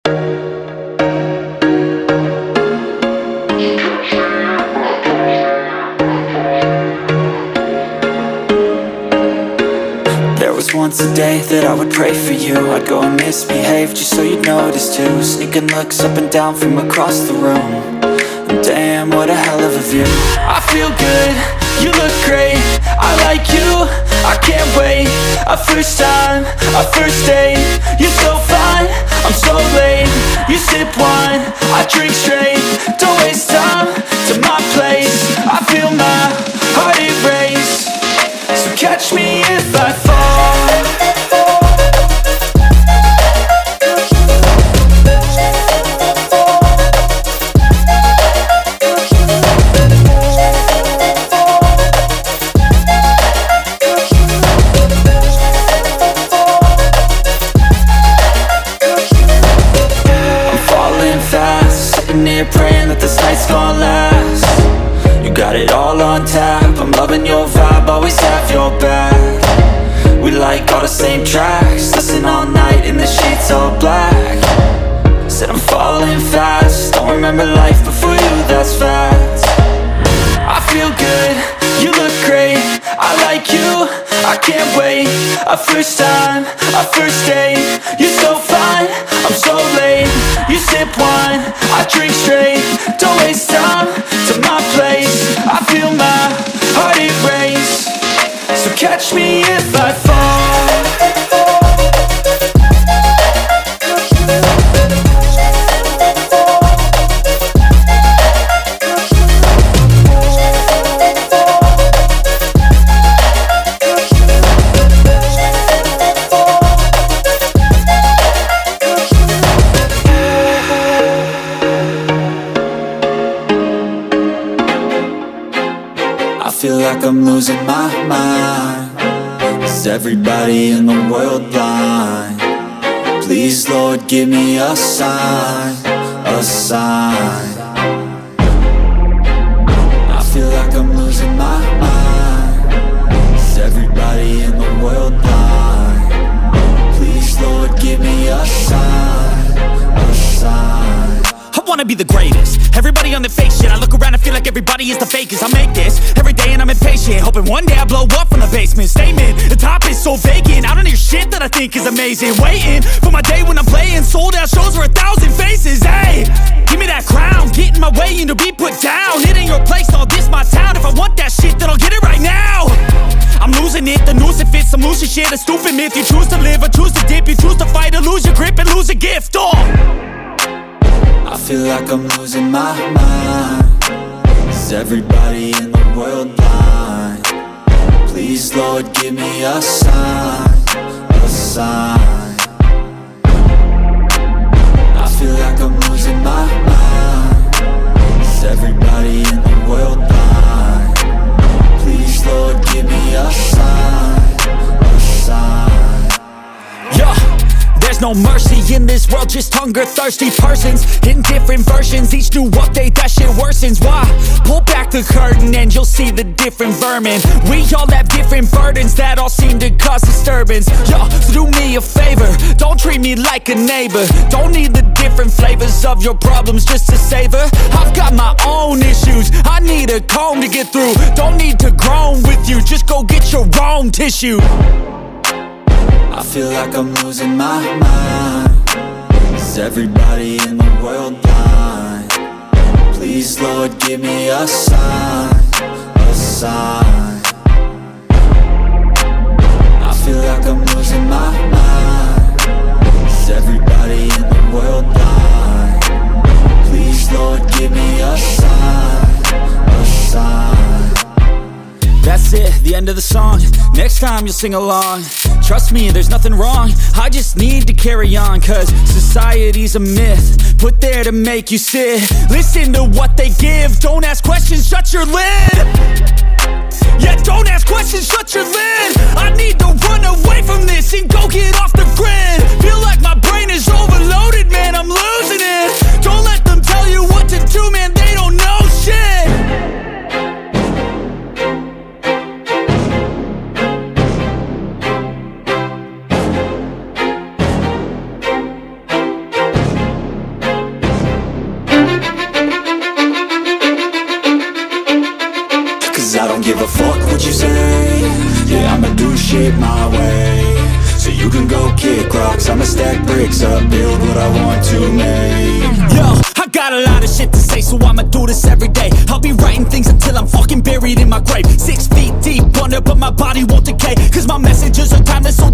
There was once a day that I would pray for you. I'd go and misbehave just so you'd notice too. Sneaking looks up and down from across the room. And damn, what a hell of a view. I feel good, you look great, I like you, I can't wait. A first time, a first date. You're so fine, I'm so late. You sip wine, I drink straight. Don't waste time to my place. I feel my heart erase. So catch me if I fall. Sitting here praying that this night's gonna last. You got it all on tap, I'm loving your vibe, always have your back. We like all the same tracks, listen all night in the sheets all black. Said I'm falling fast, don't remember life before you, that's facts. I feel good, you look great, I like you, I can't wait. A first time, a first date. You're so fine, I'm so late. You sip wine, I drink straight. Don't waste time to my place. I feel my heart erase. So catch me if I fall. I feel like I'm losing my mind. Is everybody in the world blind? Please, Lord, give me a sign, a sign. I feel like I'm losing my mind. Is everybody in the world blind? Please, Lord, give me a sign, a sign. I wanna be the greatest. Everybody on the fake shit. I look around and feel like everybody is the fakest. I make this every day and I'm impatient, hoping one day I blow up from the basement. Statement, the top is so vacant. I don't hear shit that I think is amazing. Waiting for my day when I'm playing sold out shows for 1,000 faces. Hey, give me that crown, get in my way and to be put down. It ain't your place, all this my town. If I want that shit, then I'll get it right now. I'm losing it, the noose it fits, I'm losing shit. A stupid myth, you choose to live or choose to dip. You choose to fight or lose your grip and lose a gift. Oh, I feel like I'm losing my mind. Is everybody in the world blind? Please, Lord, give me a sign, a sign. I feel like I'm losing my mind. Is everybody in the world blind? Please, Lord, give me a sign, a sign. yeah. There's no mercy in this world, just hunger-thirsty persons in different versions, each new update, that shit worsens. Why? Pull back the curtain and you'll see the different vermin. We all have different burdens that all seem to cause disturbance. Yo, so do me a favor, don't treat me like a neighbor. Don't need the different flavors of your problems just to savor. I've got my own issues, I need a comb to get through. Don't need to groan with you, just go get your own tissue. I feel like I'm losing my mind. Is everybody in the world blind? Please, Lord, give me a sign, a sign. I feel like I'm losing my mind. Is everybody in the world blind? Please, Lord, give me a sign, a sign. That's it, the end of the song. Next time you'll sing along. Trust me, there's nothing wrong. I just need to carry on, cause society's a myth put there to make you sit. Listen to what they give. Don't ask questions, shut your lid. Yeah, don't ask questions, shut your lid. I need to run away from this and go get off the grid. Feel like my brain is overloaded, man, I'm losing it. Don't let them tell you what to do, man, they don't know shit. Cause I don't give a fuck what you say. Yeah, I'ma do shit my way. So you can go kick rocks, I'ma stack bricks up, build what I want to make. Yo, I got a lot of shit to say, so I'ma do this every day. I'll be writing things until I'm fucking buried in my grave. 6 feet deep under, but my body won't decay. Cause my messages are timeless, so